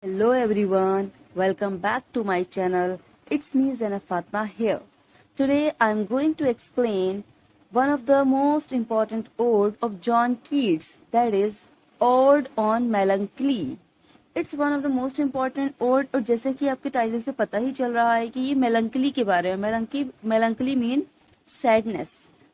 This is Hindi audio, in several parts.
Hello everyone, welcome back to my channel. It's me Zainab Fatma here. Today I'm going to explain one of the most important ode of John Keats, that is Ode on Melancholy. It's one of the most important ode और जैसे कि आपके टाइटल से पता ही चल रहा है कि ये मेलंकली के बारे में मेलंकली मीन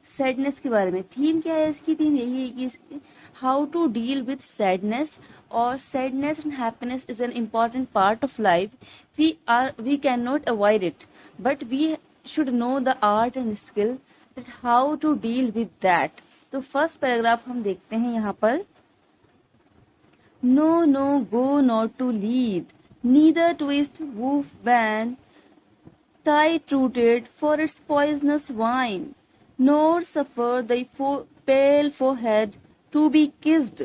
सैडनेस के बारे में। थीम क्या है इसकी? थीम यही है कि how to deal with sadness, और sadness and happiness is an important part of life. We can not avoid it, but we should know the art and skill that how to deal with that. तो फर्स्ट पैराग्राफ हम देखते हैं यहाँ पर. No, no, go not to lead, neither twist woof ban, tight-rooted for its poisonous wine, nor suffer thy pale forehead to be kissed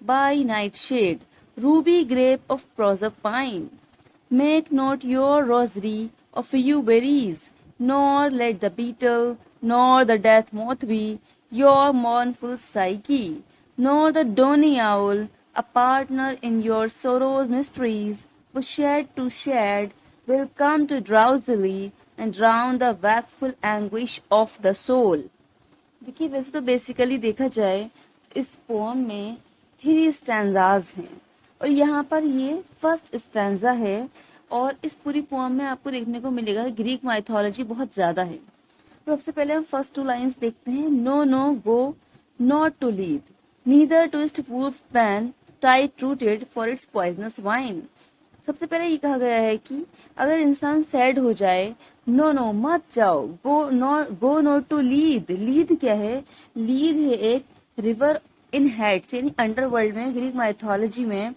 by nightshade, ruby grape of Proserpine. Make not your rosary of yew berries, nor let the beetle, nor the death moth be your mournful psyche, nor the downy owl a partner in your sorrow's mysteries, for shade to shade will come to drowsily and drown the wakeful anguish of the soul. देखिए, वैसे तो बेसिकली देखा जाए तो इस पोम में 3 स्टैंजाज हैं और यहाँ पर ये फर्स्ट स्टैंजा है. और इस पूरी पोम में आपको देखने को मिलेगा ग्रीक माइथोलॉजी बहुत ज्यादा है. तो सबसे पहले हम फर्स्ट 2 लाइंस देखते हैं. No no go not to Lethe, neither twist वूफ पैन tight rooted for its poisonous wine. सबसे पहले ये कहा गया है कि अगर इंसान सैड हो जाए, नो नो मत जाओ. Go not to Lethe. Lethe क्या है? लीड है एक रिवर इन हेड्स, यानी अंडरवर्ल्ड में ग्रीक माइथोलॉजी में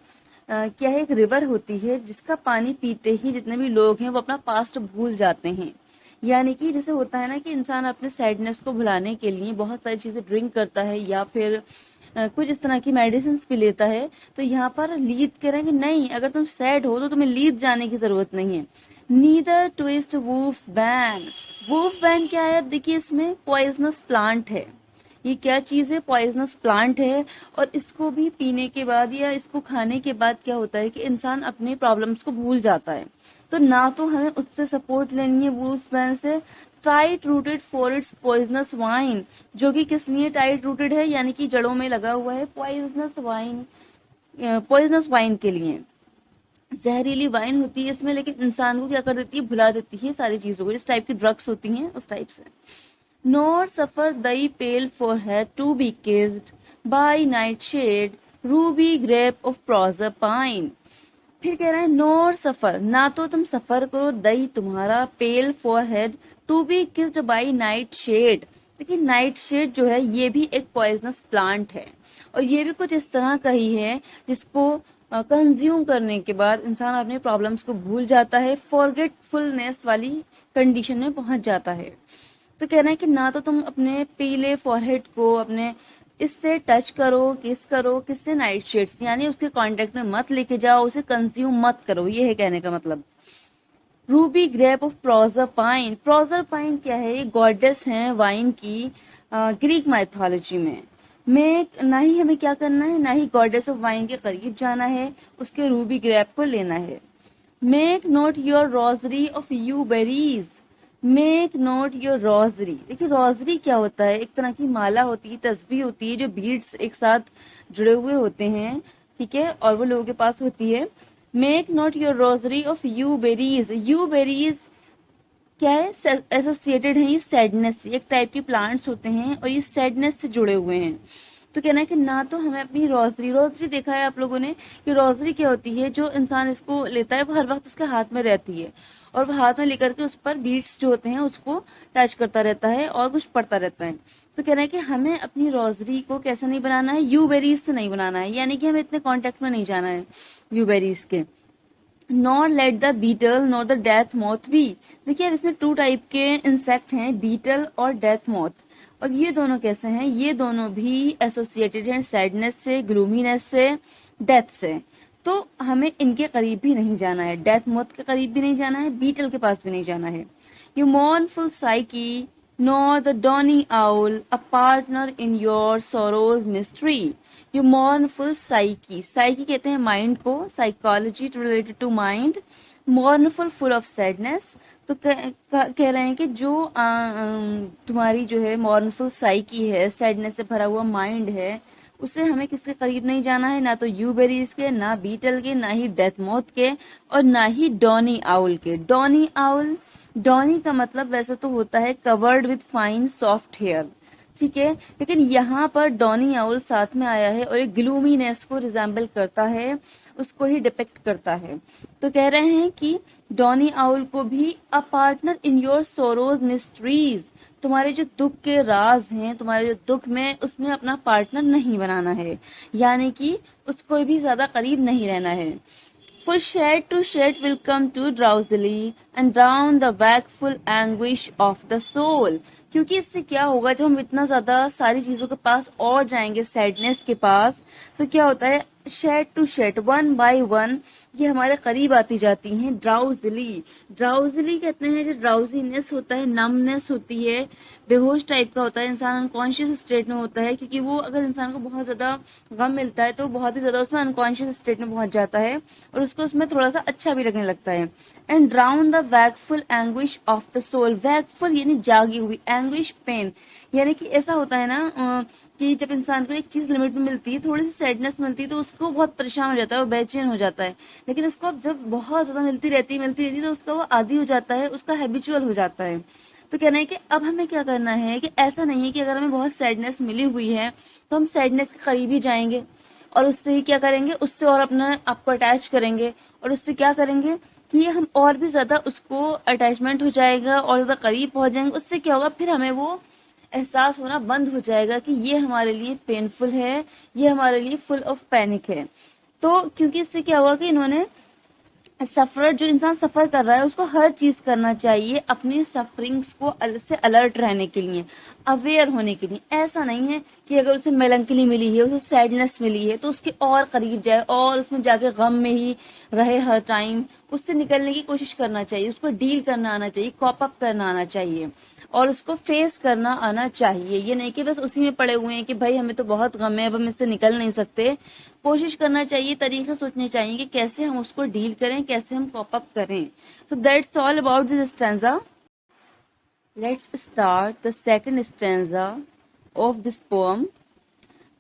क्या है, एक रिवर होती है जिसका पानी पीते ही जितने भी लोग हैं वो अपना पास्ट भूल जाते हैं. यानी कि जैसे होता है ना कि इंसान अपने सैडनेस को भुलाने के लिए बहुत सारी चीजें ड्रिंक करता है या फिर कुछ इस तरह की मेडिसिन भी लेता है. तो यहाँ पर लीड कह रहे हैं कि नहीं, अगर तुम सैड हो तो तुम्हें लीड जाने की जरूरत नहीं है. Neither twist wolf's bane. Wolf bane क्या है? अब देखिए, इसमें पॉइजनस प्लांट है. ये क्या चीज है? पॉइजनस प्लांट है. और इसको भी पीने के बाद या इसको खाने के बाद क्या होता है कि इंसान अपने प्रॉब्लम्स को भूल जाता है. तो ना तो हमें उससे सपोर्ट लेनी है वूफ्स बैन से. Tight rooted for its poisonous wine, जो कि किस लिए टाइट रूटेड है, यानी कि जड़ों में लगा हुआ है पॉइजनस वाइन के लिए. जहरीली वाइन होती है इसमें, लेकिन इंसान को क्या कर देती है? भुला देती है सारी चीजों को. जिस टाइप की ड्रग्स होती हैं उस टाइप से. Nor suffer thy pale forehead to be kissed by nightshade ruby grape of Proserpine. फिर कह रहा है नॉर सफर, ना तो तुम सफर करो दई तुम्हारा, pale forehead to be kissed by nightshade. देखिए, नाइट शेड जो है ये भी एक पॉइजनस प्लांट है और ये भी कुछ इस तरह का ही है जिसको कंज्यूम करने के बाद इंसान अपने प्रॉब्लम्स को भूल जाता है, फॉरगेटफुलनेस वाली कंडीशन में पहुंच जाता है. तो कहना है कि ना तो तुम अपने पीले फॉरहेड को अपने इससे टच करो, किससे? नाइट शेड्स, यानी उसके कांटेक्ट में मत लेके जाओ, उसे कंज्यूम मत करो. ये है कहने का मतलब. Ruby grape of Proserpine. Proserpine क्या है? ये गॉडेस हैं वाइन की ग्रीक माइथोलॉजी में. ना ही हमें क्या करना है, ना ही गॉडेस ऑफ वाइन के करीब जाना है, उसके रूबी ग्रेप को लेना है. Make not your rosary of you berries. Make not your rosary. देखिए, रोजरी क्या होता है? एक तरह की माला होती है, तस्बीह होती है, जो बीड्स एक साथ जुड़े हुए होते हैं, ठीक है, और वो लोगों के पास होती है. Make not your rosary of you berries. You berries क्या है? एसोसिएटेड है ये सैडनेस से. एक टाइप के प्लांट्स होते हैं और ये सैडनेस से जुड़े हुए हैं. तो कहना है कि ना तो हमें अपनी रोजरी देखा है आप लोगों ने कि रोजरी क्या होती है? जो इंसान इसको लेता है वो हर वक्त उसके हाथ में रहती है और वो हाथ में लेकर के उस पर बीट्स जो होते हैं उसको टच करता रहता है और कुछ पढ़ता रहता है. तो कहना है कि हमें अपनी रोजरी को कैसा नहीं बनाना है? यू बेरीज से नहीं बनाना है, यानी कि हमें इतने कॉन्टेक्ट में नहीं जाना है यू बेरीज के. Nor let the beetle nor the death moth be. देखिए, अब इसमें 2 टाइप के इंसेक्ट हैं, बीटल और डेथ मॉथ. और ये दोनों कैसे हैं? ये दोनों भी एसोसिएटेड हैं सैडनेस से, ग्लूमीनेस से, डेथ से. तो हमें इनके करीब भी नहीं जाना है, डेथ मॉथ के करीब भी नहीं जाना है, बीटल के पास भी नहीं जाना है. You मॉर्नफुल psyche nor the dawning owl, a partner in your sorrow's mystery. You mournful psyche. Psyche कहते हैं माइंड को, psychology related to mind, mournful full of sadness. तो कह रहे हैं कि जो तुम्हारी जो है mournful psyche है, सैडनेस से भरा हुआ माइंड है, उसे हमें किसके करीब नहीं जाना है, ना तो यूबेरीज के, ना बीटल के, ना ही डेथ मोथ के, और ना ही डॉनी आउल के. डॉनी आउल, डॉनी का मतलब वैसे तो होता है covered with fine soft hair, ठीक है, लेकिन यहाँ पर डॉनी आउल साथ में आया है और एक ग्लूमीनेस को रिजेंबल करता है, उसको ही डिपेक्ट करता है. तो कह रहे हैं कि डॉनी आउल को भी a partner in your sorrows mysteries, तुम्हारे जो दुख के राज हैं, तुम्हारे जो दुख में, उसमें अपना पार्टनर नहीं बनाना है, यानी कि उसको भी ज्यादा करीब नहीं रहना है. For shade to shade will come too drowsily and drown the wakeful anguish of the soul. क्योंकि इससे क्या होगा, जब हम इतना ज्यादा सारी चीजों के पास और जाएंगे, सैडनेस के पास, तो क्या होता है, shade to shade, one by one, ये हमारे करीब आती जाती हैं. ड्राउजली, ड्राउजली कहते हैं जो ड्राउजीनेस होता है, नमनेस होती है, बेहोश टाइप का होता है, इंसान अनकॉन्शियस स्टेट में होता है, क्योंकि वो अगर इंसान को बहुत ज्यादा गम मिलता है तो बहुत ही ज्यादा उसमें अनकॉन्शियस स्टेट में पहुंच जाता है और उसको उसमें थोड़ा सा अच्छा भी लगने लगता है. And drown the wakeful anguish of the soul. Wakeful यानी जागी हुई, एंग्विश पेन, यानी कि ऐसा होता है ना कि जब इंसान को एक चीज लिमिट में मिलती है, थोड़ी सी सैडनेस मिलती है, तो उसको बहुत परेशान हो जाता है, वो बेचैन हो जाता है, लेकिन उसको अब जब बहुत ज्यादा मिलती रहती है तो उसका वो आदी हो जाता है, उसका हैबिचुअल हो जाता है. तो कहना है कि अब हमें क्या करना है कि ऐसा नहीं है कि अगर हमें बहुत सैडनेस मिली हुई है तो हम सैडनेस के करीब ही जाएंगे और उससे ही क्या करेंगे, उससे और अपना आपको अटैच करेंगे और उससे क्या करेंगे कि हम और भी ज्यादा उसको अटैचमेंट हो जाएगा और ज्यादा करीब पहुंच जाएंगे. उससे क्या होगा, फिर हमें वो एहसास होना बंद हो जाएगा कि ये हमारे लिए पेनफुल है, ये हमारे लिए फुल ऑफ पैनिक है. तो क्योंकि इससे क्या हुआ कि इन्होंने सफर, जो इंसान सफर कर रहा है उसको हर चीज करना चाहिए अपनी सफरिंग्स को से अलर्ट रहने के लिए, अवेयर होने के लिए. ऐसा नहीं है कि अगर उसे मेलंकली मिली है, उसे सैडनेस मिली है, तो उसके और करीब जाए और उसमें जाके गम में ही रहे हर टाइम. उससे निकलने की कोशिश करना चाहिए, उसको डील करना आना चाहिए, कॉप अप करना आना चाहिए और उसको फेस करना आना चाहिए. ये नहीं कि बस उसी में पड़े हुए हैं कि भाई हमें तो बहुत गम है, अब हम इससे निकल नहीं सकते. कोशिश करना चाहिए, तरीके सोचने चाहिए कि कैसे हम उसको डील करें, कैसे हम कॉप अप करें. So that's all about this stanza. Let's start the second stanza of this poem.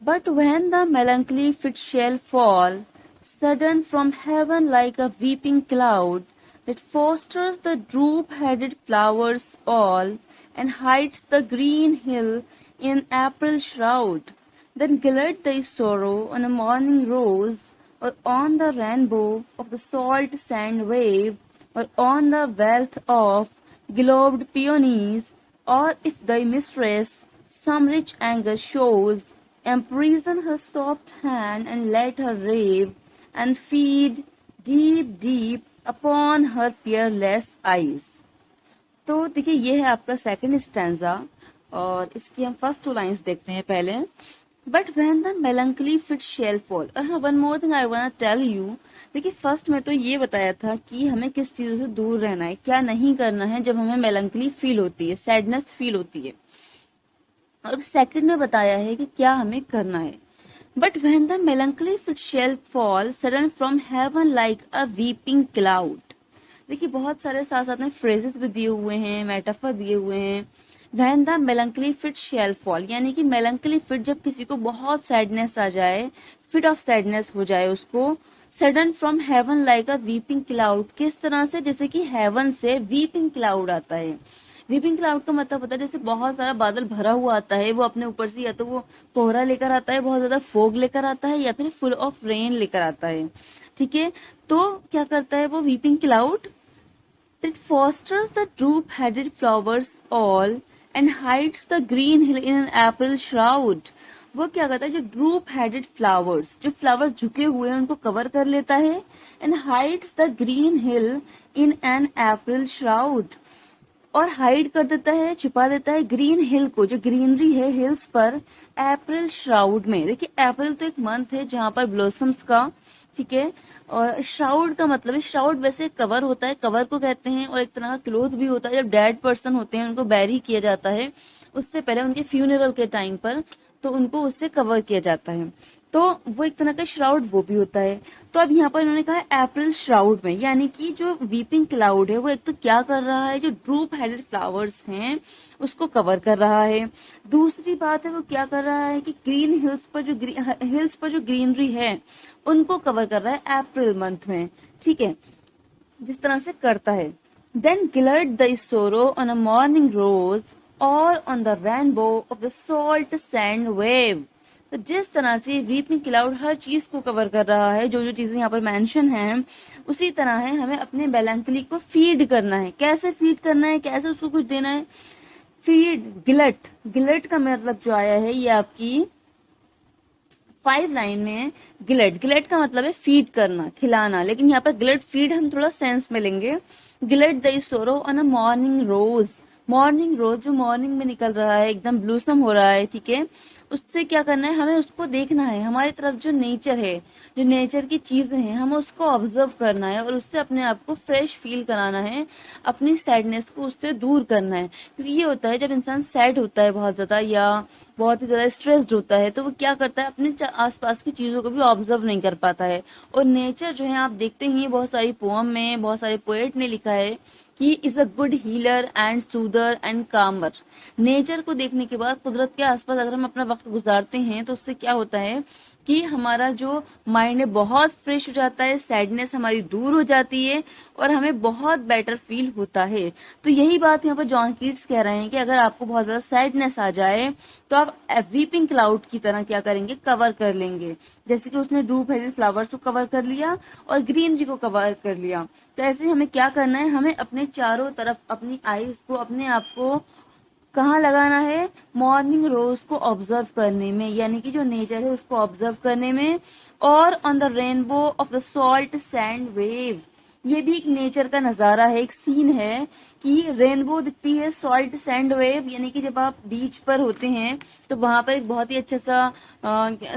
But when the melancholy fit shall fall, sudden from heaven like a weeping cloud, that fosters the droop-headed flowers all, and hides the green hill in April shroud, then glad thy sorrow on a morning rose, or on the rainbow of the salt sand wave, or on the wealth of globed peonies, or if thy mistress some rich anger shows, imprison her soft hand and let her rave, and feed deep deep upon her peerless eyes. तो देखिए ये है आपका सेकंड स्टैंजा और इसकी हम फर्स्ट टू लाइंस देखते हैं पहले. But when the melancholy fit shall fall. और हाँ, one more thing I want to tell you. देखिए फर्स्ट में तो ये बताया था कि हमें किस चीजों से दूर रहना है, क्या नहीं करना है जब हमें मेलंकली फील होती है, सैडनेस फील होती है. और सेकंड में बताया है कि क्या हमें करना है. But when the melancholy fit shall fall sudden from heaven like a weeping cloud. देखिए बहुत सारे साथ साथ में फ्रेजेस भी दिए हुए हैं, मेटाफर दिए हुए हैं. When the melancholy fit shall fall, यानी कि मेलंकली फिट, जब किसी को बहुत सैडनेस आ जाए, फिट ऑफ सैडनेस हो जाए उसको, sudden from heaven like a weeping cloud. किस तरह से, जैसे कि हेवन से वीपिंग क्लाउड आता है. वीपिंग क्लाउड का मतलब होता है जैसे बहुत सारा बादल भरा हुआ आता है, वो अपने ऊपर से या तो वो कोहरा लेकर आता है, बहुत ज्यादा फोग लेकर आता है, या फिर फुल ऑफ रेन लेकर आता है. ठीक है, तो क्या करता है वो weeping cloud, it fosters the droop-headed flowers all and hides the green hill in an April shroud. वो क्या करता है, जो ड्रूप हेडेड फ्लावर्स, जो फ्लावर्स झुके हुए हैं उनको कवर कर लेता है, and hides the green hill in an April shroud, और हाइड कर देता है, छिपा देता है ग्रीन हिल को, जो ग्रीनरी है हिल्स पर, अप्रैल श्राउड में. देखिए अप्रैल तो एक मंथ है जहां पर ब्लॉसम्स का ठीक है। और श्राउड का मतलब है, श्राउड वैसे कवर होता है, कवर को कहते हैं, और एक तरह का क्लोथ भी होता है। जब डेड पर्सन होते हैं उनको बैरी किया जाता है, उससे पहले उनके फ्यूनरल के टाइम पर, तो उनको उससे कवर किया जाता है, तो वो एक तरह का श्राउड वो भी होता है। तो अब यहाँ पर इन्होंने कहा है अप्रैल श्राउड में, यानी कि जो वीपिंग क्लाउड है वो एक तो क्या कर रहा है, जो ड्रूप हेडेड फ्लावर्स हैं उसको कवर कर रहा है। दूसरी बात है वो क्या कर रहा है कि ग्रीन हिल्स पर जो ग्रीनरी है उनको कवर कर रहा है अप्रैल मंथ में, ठीक है, जिस तरह से करता है। Then glut the sorrow on a morning rose और on the rainbow of the salt sand wave. तो जिस तरह से वीपिंग क्लाउड हर चीज को कवर कर रहा है, जो जो चीजें यहाँ पर मेंशन हैं, उसी तरह है हमें अपने बेलंकली को फीड करना है। कैसे फीड करना है, कैसे उसको कुछ देना है? फीड, गिलट, गिलट का मतलब जो आया है ये आपकी 5 लाइन में है। गिलट, गिलट का मतलब है फीड करना, खिलाना, लेकिन यहाँ पर गिलट फीड हम थोड़ा सेंस में लेंगे। Glut the sorrow on a morning rose, morning rose जो मॉर्निंग में निकल रहा है, एकदम ब्लूसम हो रहा है, ठीक है, उससे क्या करना है, हमें उसको देखना है। हमारी तरफ जो नेचर है, जो नेचर की चीजें हैं, हमें उसको ऑब्जर्व करना है और उससे अपने आप को फ्रेश फील कराना है, अपनी सैडनेस को उससे दूर करना है। क्योंकि ये होता है जब इंसान सैड होता है बहुत ज्यादा, या बहुत ही ज्यादा स्ट्रेस्ड होता है, तो वो क्या करता है, अपने आसपास की चीजों को भी ऑब्जर्व नहीं कर पाता है। और नेचर जो है, आप देखते ही बहुत सारी पोअम में, बहुत सारे पोएट ने लिखा है कि is a good healer and soother and कामर। नेचर को देखने के बाद, कुदरत के आसपास अगर हम अपना वक्त गुजारते हैं, तो उससे क्या होता है कि हमारा जो माइंड है बहुत फ्रेश हो जाता है, सैडनेस हमारी दूर हो जाती है और हमें बहुत बेटर फील होता है। तो यही बात यहाँ पर जॉन कीट्स कह रहे हैं कि अगर आपको बहुत ज्यादा सैडनेस आ जाए तो आप वीपिंग क्लाउड की तरह क्या करेंगे, कवर कर लेंगे। जैसे कि उसने ड्रूप हेडेड फ्लावर्स को कवर कर लिया और ग्रीनरी को कवर कर लिया, तो ऐसे ही हमें क्या करना है, हमें अपने चारों तरफ अपनी आईज को, अपने आप को कहाँ लगाना है, मॉर्निंग रोज को ऑब्जर्व करने में, यानी कि जो नेचर है उसको ऑब्जर्व करने में। और on the rainbow of the salt sand wave, ये भी एक नेचर का नजारा है, एक सीन है कि रेनबो दिखती है, सॉल्ट सैंड वेव, यानी कि जब आप बीच पर होते हैं तो वहां पर एक बहुत ही अच्छा सा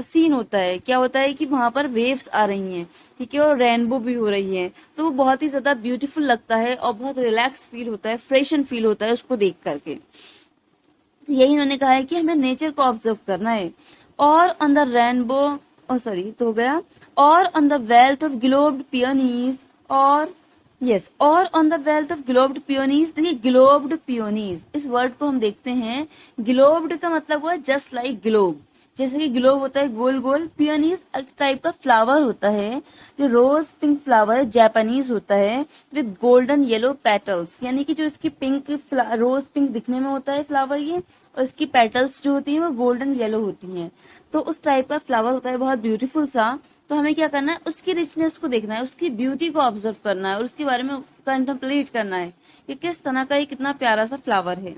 सीन होता है। क्या होता है कि वहां पर वेव्स आ रही हैं, ठीक है, और रेनबो भी हो रही है, तो वो बहुत ही ज्यादा ब्यूटीफुल लगता है और बहुत रिलैक्स फील होता है, फ्रेशन फील होता है उसको देख करके। यही इन्होंने कहा है कि हमें नेचर को ऑब्जर्व करना है। और ऑन द रेनबो, सॉरी तो हो गया, और on the wealth of globed peonies, और यस, और on the wealth of globed peonies. देखिए ग्लोब्ड पियोनीज इस वर्ड को हम देखते हैं, ग्लोब्ड का मतलब हुआ जस्ट लाइक ग्लोब, जैसे कि ग्लोब होता है गोल गोल, पियोनीज एक टाइप का फ्लावर होता है, जो रोज पिंक फ्लावर है, जापानीज होता है, विद गोल्डन येलो पेटल्स, यानी कि जो इसकी पिंक रोज पिंक दिखने में होता है फ्लावर ये, और इसकी पेटल्स जो होती है वो गोल्डन येलो होती हैं, तो उस टाइप का फ्लावर होता है, बहुत ब्यूटीफुल सा। तो हमें क्या करना है, उसकी रिचनेस को देखना है, उसकी ब्यूटी को ऑब्जर्व करना है और उसके बारे में कंटेम्पलेट करना है कि किस तरह का ये कितना प्यारा सा फ्लावर है।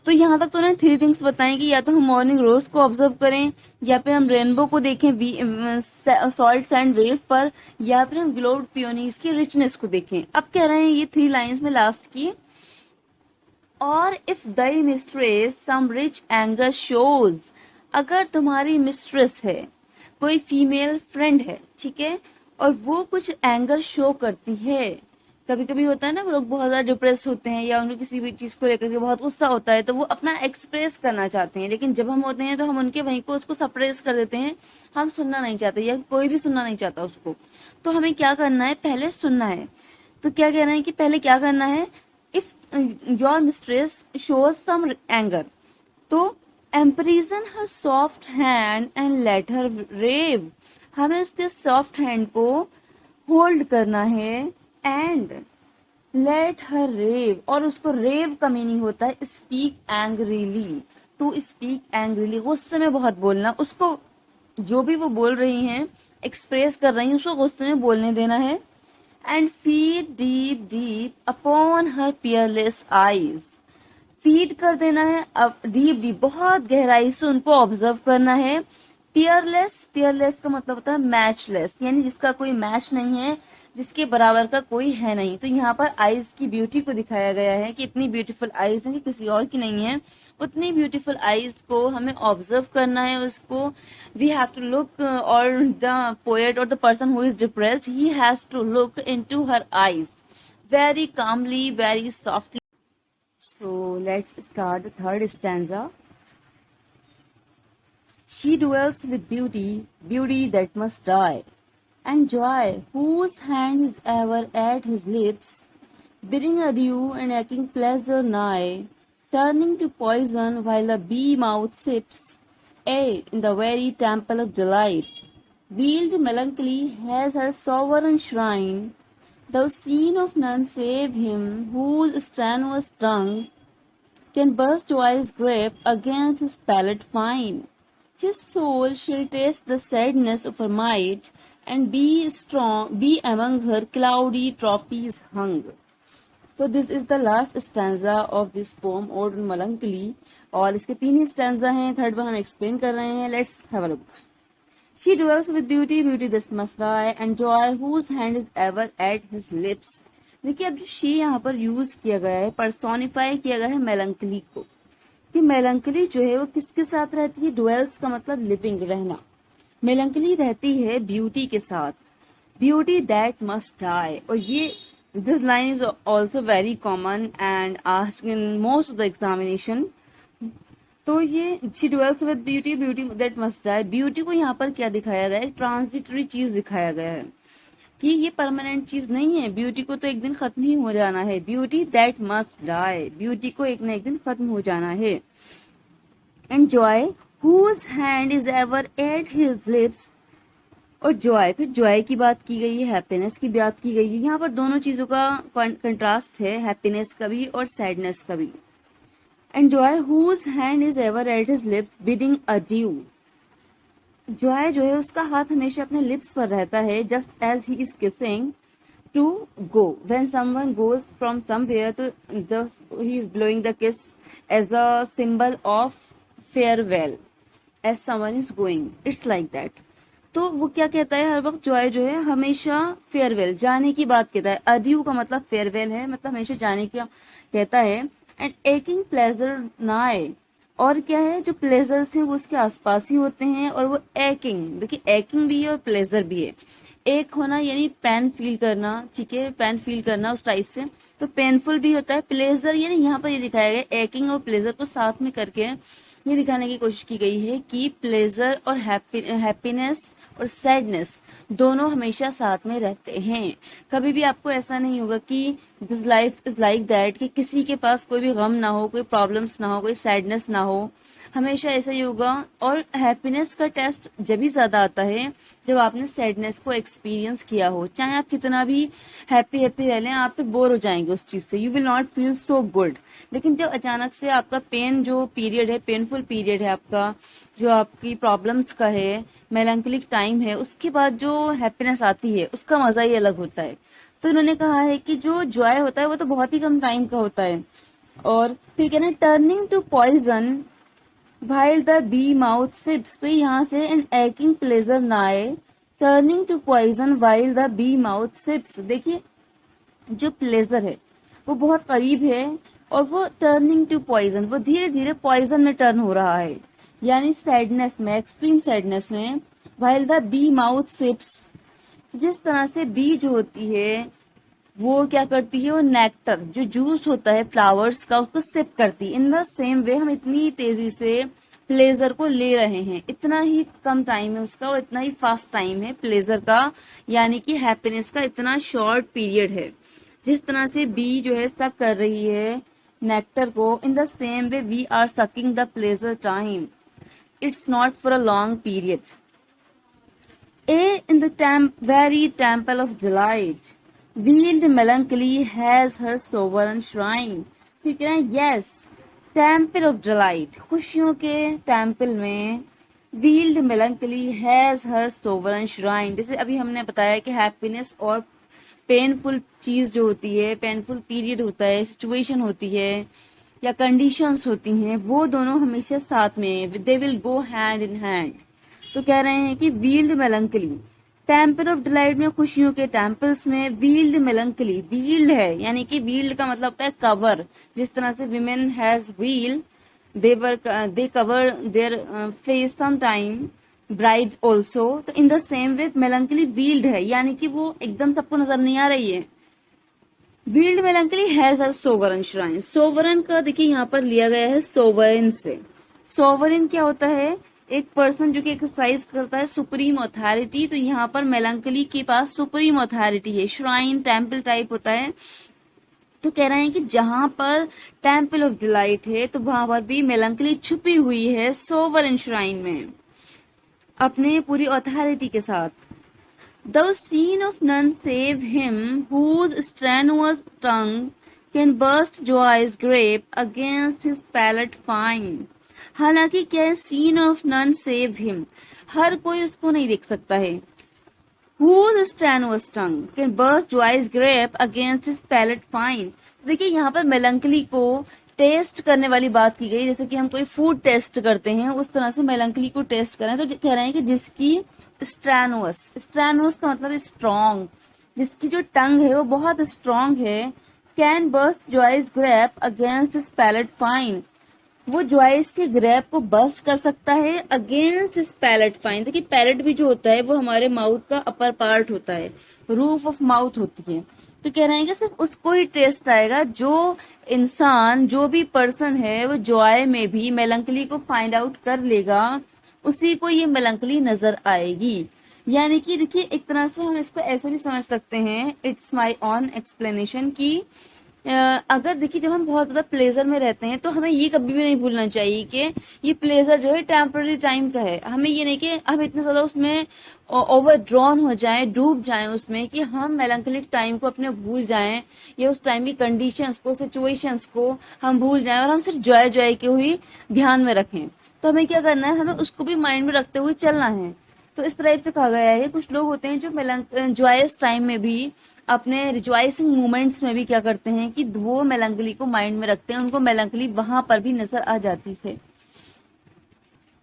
तो यहाँ तक तो उन्होंने 3 थिंग्स बताएं कि या तो हम मॉर्निंग रोज को ऑब्जर्व करें, या फिर हम रेनबो को देखें सॉल्ट सैंड वेव पर, या फिर हम ग्लोब्ड पियोनीज की रिचनेस को देखें। अब कह रहे हैं ये 3 लाइंस में लास्ट की, और if thy mistress some rich anger shows, अगर तुम्हारी मिस्ट्रेस है, कोई फीमेल फ्रेंड है, ठीक है, और वो कुछ एंगर शो करती है, कभी कभी होता है ना, वो लोग बहुत ज्यादा डिप्रेस होते हैं या उनको किसी भी चीज को लेकर के बहुत गुस्सा होता है, तो वो अपना एक्सप्रेस करना चाहते हैं, लेकिन जब हम होते हैं तो हम उनके वहीं को उसको सप्रेस कर देते हैं, हम सुनना नहीं चाहते या कोई भी सुनना नहीं चाहता उसको। तो हमें क्या करना है, पहले सुनना है। तो क्या कह रहे हैं कि पहले क्या करना है, if your mistress shows some anger, तो emprison her soft hand and let her rave, हमें उसके सॉफ्ट हैंड को होल्ड करना है, एंड लेट हर रेव, और उसको रेव का मीनिंग होता है speak angrily, to speak angrily, गुस्से में बहुत बोलना, उसको जो भी वो बोल रही हैं, एक्सप्रेस कर रही हैं, उसको गुस्से में बोलने देना है। And feed deep deep upon her Peerless eyes, feed कर देना है, अब डीप डीप बहुत गहराई से उनको ऑब्जर्व करना है, पियरलेस, पियरलेस का मतलब होता है मैचलेस, यानी जिसका कोई मैच नहीं है, जिसके बराबर का कोई है नहीं। तो यहाँ पर आईज की ब्यूटी को दिखाया गया है कि इतनी ब्यूटीफुल आईज है कि किसी और की नहीं है। उतनी ब्यूटीफुल आईज को हमें ऑब्जर्व करना है उसको। वी हैव टू लुक, और द पोएट और the person who is depressed, he has to look into her eyes very calmly, very softly. So let's start the third stanza. She dwells with beauty, beauty that must die, and joy, whose hand is ever at his lips, bidding adieu and aching pleasure nigh, turning to poison while the bee mouth sips, aye, in the very temple of delight. Veiled melancholy has her sovereign shrine, thou seen of none save him whose strenuous tongue can burst joy's grape against his palate fine. His soul shall taste the sadness of her might, and be strong, be among her cloudy trophies hung. तो this is the last stanza of this poem ode melancholy, और इसके 3 ही स्टैंजा हैं, थर्ड वन हम एक्सप्लेन कर रहे हैं। Let's have a look. She dwells with beauty, beauty this must die, and joy whose hand is ever at his lips. देखिए अब जो शी यहाँ पर यूज किया गया है, पर्सोनिफाई किया गया है मेलंकली को, कि मेलंकली जो है वो किसके साथ रहती है? डुएल्स का मतलब लिविंग, रहना। मेलंकली रहती है ब्यूटी के साथ, ब्यूटी दैट मस्ट डाई। और ये this line is also very common and asked in most of the examination. तो ये she dwells with beauty, beauty that must die, beauty को यहाँ पर क्या दिखाया गया है? ट्रांजिटरी चीज दिखाया गया है कि ये परमानेंट चीज नहीं है, ब्यूटी को तो एक दिन खत्म ही हो जाना है। Beauty that must die, beauty को एक न एक दिन खत्म हो जाना है। And joy whose hand is ever at his lips, और जॉय, फिर जॉय की बात की गई है, हैप्पीनेस की बात की गई है। यहाँ पर दोनों चीजों का कंट्रास्ट है, हैप्पीनेस का भी और सैडनेस का भी। And joy whose hand is ever at his lips bidding adieu, joy जो है उसका हाथ हमेशा अपने लिप्स पर रहता है, just as he is kissing to go, when someone goes from somewhere, तो he is blowing the kiss as a symbol of farewell, as someone is going, it's like that. तो वो क्या कहता है, हर वक्त जॉय जो है हमेशा फेयरवेल, जाने की बात कहता है। अड्यू का मतलब फेयरवेल है, मतलब हमेशा जाने का कहता है। एंड एकिंग प्लेजर नाए, और क्या है, जो प्लेजर्स हैं वो उसके आसपास ही होते हैं। और वो एकिंग, देखिए एकिंग भी है और प्लेजर भी है। एक होना यानी पेन फील करना, ठीक है, पेन फील करना उस टाइप से, तो पेनफुल भी होता है। प्लेजर यानी यहाँ पर ये दिखाया गया एकिंग और प्लेजर को साथ में करके ये दिखाने की कोशिश की गई है कि प्लेजर और हैप्पीनेस और सैडनेस दोनों हमेशा साथ में रहते हैं। कभी भी आपको ऐसा नहीं होगा कि this life is like that, कि किसी के पास कोई भी गम ना हो, कोई प्रॉब्लम्स ना हो, कोई सैडनेस ना हो, हमेशा ऐसा ही होगा। और हैप्पीनेस का टेस्ट जब भी ज्यादा आता है जब आपने सैडनेस को एक्सपीरियंस किया हो। चाहे आप कितना भी हैप्पी हैप्पी रह लें, आप फिर बोर हो जाएंगे उस चीज से, you will not feel so good. लेकिन जब अचानक से आपका पेन जो पीरियड है, पेनफुल पीरियड है आपका, जो आपकी प्रॉब्लम्स का है, मेलैंकोलिक टाइम है, उसके बाद जो हैप्पीनेस आती है उसका मजा ही अलग होता है। तो इन्होंने कहा है कि जो जॉय होता है वो तो बहुत ही कम टाइम का होता है। और फिर कहना turning to poison while the bee mouth sips, तो यहाँ से an aching pleasure nigh, turning to poison while the bee mouth sips। देखिए जो प्लेजर है वो बहुत करीब है, और वो टर्निंग टू पॉइजन, वो धीरे धीरे पॉइजन में टर्न हो रहा है, यानी सैडनेस में, एक्सट्रीम सैडनेस में। while the bee mouth sips, जिस तरह से बी जो होती है वो क्या करती है, वो नेक्टर जो जूस होता है फ्लावर्स का उसको सिप करती है। इन द सेम वे हम इतनी तेजी से प्लेजर को ले रहे हैं, इतना ही कम टाइम है उसका और इतना ही फास्ट टाइम है प्लेजर का, यानी कि हैप्पीनेस का इतना शॉर्ट पीरियड है। जिस तरह से बी जो है सक कर रही है नेक्टर को, in the same way we are sucking the pleasure time, it's not for a long period. A in the very temple of delight, veiled melancholy has her sovereign shrine। ठीक है ना, yes, temple of delight, खुशियों के टेम्पल में veiled melancholy has her sovereign shrine। जैसे अभी हमने बताया कि हैप्पीनेस और पेनफुल चीज जो होती है, पेनफुल पीरियड होता है, सिचुएशन होती है या कंडीशंस होती हैं, वो दोनों हमेशा साथ में, they will go hand in hand. तो कह रहे हैं कि wheeled melancholy, temple of delight में खुशियों के टेम्पल्स में व्हील्ड मेलंकली, व्हील्ड है यानी कि व्हील्ड का मतलब होता है कवर, जिस तरह से women has wheel, they cover their face sometime, bride also, तो in the same way melancholy wheeled है यानी कि वो एकदम सबको नजर नहीं आ रही है। Wheeled melancholy has a sovereign shrine, sovereign का देखिए यहाँ पर लिया गया है सोवरन से। सोवरन क्या होता है? एक पर्सन जो कि एक्सरसाइज करता है सुप्रीम अथॉरिटी, तो यहाँ पर मेलंकली के पास सुप्रीम अथॉरिटी है। श्राइन टेम्पल टाइप होता है, तो कह रहे हैं कि जहां पर टेम्पल ऑफ डिलाइट है तो वहां पर भी मेलंकली छुपी हुई है सोवरन श्राइन में अपने पूरी अथॉरिटी के साथ। The scene of none save him whose strenuous tongue can burst joy's grape against his palate fine। हालांकि क्या है? Seen of none save him, हर कोई उसको नहीं देख सकता है। Whose strenuous tongue can burst joy's grape against his palate fine। देखिए यहाँ पर मेलंकली को टेस्ट करने वाली बात की गई, जैसे कि हम कोई फूड टेस्ट करते हैं उस तरह से मेलंकली को टेस्ट करें। तो कह रहे हैं कि जिसकी स्ट्रैनुअस, स्ट्रैनुअस का मतलब स्ट्रॉन्ग, जिसकी जो टंग है वो बहुत स्ट्रॉन्ग है, can burst joy's grape against his palate fine, वो जॉयस के ग्रेप को बर्स्ट कर सकता है अगेंस्ट हिज पैलेट फाइन। देखिए पैलेट भी जो होता है वो हमारे माउथ का अपर पार्ट होता है, रूफ ऑफ माउथ होती है। तो कह रहे हैं कि सिर्फ उसको ही टेस्ट आएगा, जो इंसान, जो भी पर्सन है वो जॉय में भी मेलंकली को फाइंड आउट कर लेगा, उसी को ये मेलंकली नजर आएगी। यानी कि देखिए एक तरह से हम इसको ऐसे भी समझ सकते हैं, इट्स माई ऑन एक्सप्लेनेशन, की अगर देखिए जब हम बहुत ज्यादा प्लेजर में रहते हैं तो हमें ये कभी भी नहीं भूलना चाहिए कि ये प्लेजर जो है टेम्पररी टाइम का है। हमें ये नहीं कि हम इतने ज्यादा उसमें ओवर ड्रॉन हो जाएं, डूब जाएं उसमें, कि हम मेलंकलिक टाइम को अपने भूल जाएं या उस टाइम की कंडीशंस को, सिचुएशंस को हम भूल जाएं और हम सिर्फ जॉय जॉय के हुई ध्यान में रखें। तो हमें क्या करना है? हमें उसको भी माइंड में रखते हुए चलना है। तो इस तरह से कहा गया है। कुछ लोग होते हैं जो जॉयस टाइम में भी, अपने रिजॉइसिंग मोमेंट्स में भी क्या करते हैं कि वो मेलंकली को माइंड में रखते हैं, उनको मेलंकली वहां पर भी नजर आ जाती है।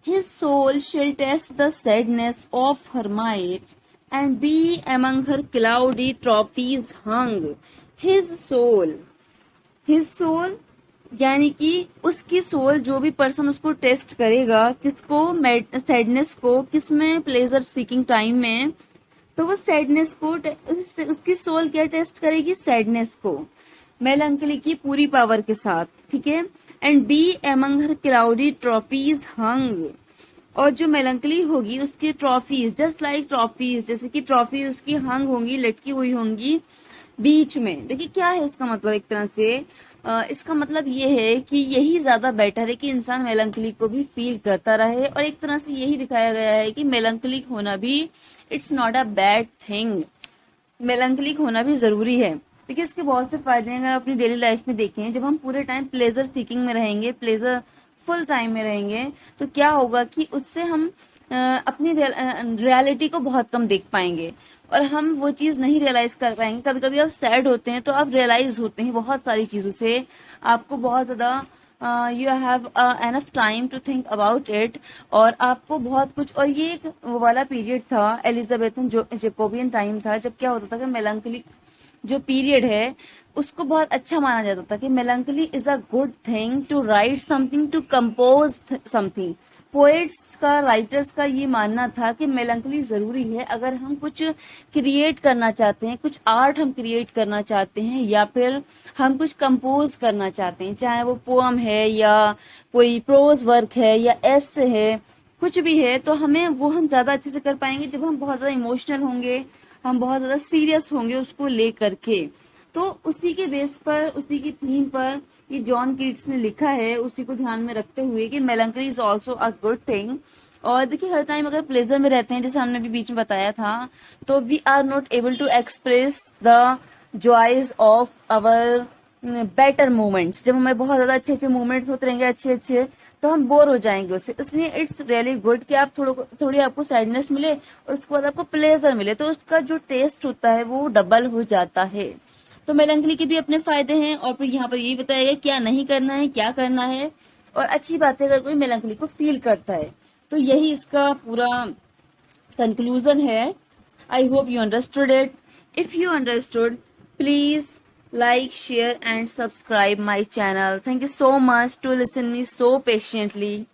His soul shall test the sadness of her might and be among her cloudy trophies hung। His soul, his soul यानी कि उसकी सोल, जो भी पर्सन उसको टेस्ट करेगा, किसको? सैडनेस को, किसमें? प्लेजर सीकिंग टाइम में। तो वो सैडनेस को, उसकी सोल क्या टेस्ट करेगी? सैडनेस को मेलंकली की पूरी पावर के साथ, ठीक है। And be among her cloudy trophies hung, और जो मेलंकली होगी उसकी ट्रॉफीज, जस्ट लाइक ट्रॉफीज, जैसे कि ट्रॉफी उसकी हंग होंगी, लटकी हुई होंगी बीच में। देखिए क्या है इसका मतलब? एक तरह से इसका मतलब ये है कि यही ज्यादा बेटर है कि इंसान मेलंकली को भी फील करता रहे, और एक तरह से यही दिखाया गया है कि मेलंकलिक होना भी it's not a bad thing, melancholic होना भी जरूरी है। देखिए इसके बहुत से फायदे हैं। अगर अपनी डेली लाइफ में देखें, जब हम पूरे टाइम प्लेजर सीकिंग में रहेंगे, प्लेजर फुल टाइम में रहेंगे, तो क्या होगा कि उससे हम अपनी रियलिटी को बहुत कम देख पाएंगे और हम वो चीज नहीं रियलाइज कर पाएंगे। कभी कभी आप सैड होते हैं तो आप रियलाइज होते हैं बहुत सारी चीजों से, आपको बहुत ज्यादा you have enough time to think about it, और आपको बहुत कुछ। और ये एक वो वाला पीरियड था, एलिजाबेथन जेकोबियन टाइम था, जब क्या होता था कि मेलंकली जो पीरियड है उसको बहुत अच्छा माना जाता था कि melancholy is a good thing to write something, to compose something. Poets का, राइटर्स का ये मानना था कि मेलंकली जरूरी है अगर हम कुछ क्रिएट करना चाहते हैं, कुछ आर्ट हम क्रिएट करना चाहते हैं, या फिर हम कुछ कंपोज करना चाहते हैं, चाहे वो पोअम है या कोई प्रोज वर्क है या एसे है, कुछ भी है, तो हमें वो हम ज्यादा अच्छे से कर पाएंगे जब हम बहुत ज्यादा इमोशनल होंगे, हम बहुत ज्यादा सीरियस होंगे उसको ले करके। तो उसी के बेस पर, उसी की थीम पर ये जॉन कीट्स ने लिखा है, उसी को ध्यान में रखते हुए कि melancholy is also a good thing. और देखिए हर टाइम अगर प्लेजर में रहते हैं, जैसे हमने भी बीच में बताया था, तो we are not able to express the joys of our better moments. जब हमें बहुत ज्यादा अच्छे अच्छे मोमेंट्स होते रहेंगे, अच्छे अच्छे, तो हम बोर हो जाएंगे उससे। इसलिए इट्स रियली गुड कि आप थोड़ी आपको सैडनेस मिले और उसके बाद आपको प्लेजर मिले, तो उसका जो टेस्ट होता है वो डबल हो जाता है। तो मेलंकली के भी अपने फायदे हैं, और फिर यहाँ पर यही बताया गया क्या नहीं करना है, क्या करना है। और अच्छी बात है अगर कोई मेलंकली को फील करता है, तो यही इसका पूरा कंक्लूजन है. I hope you understood it. If you understood, please like, share and subscribe my channel. Thank you so much to listen me so patiently.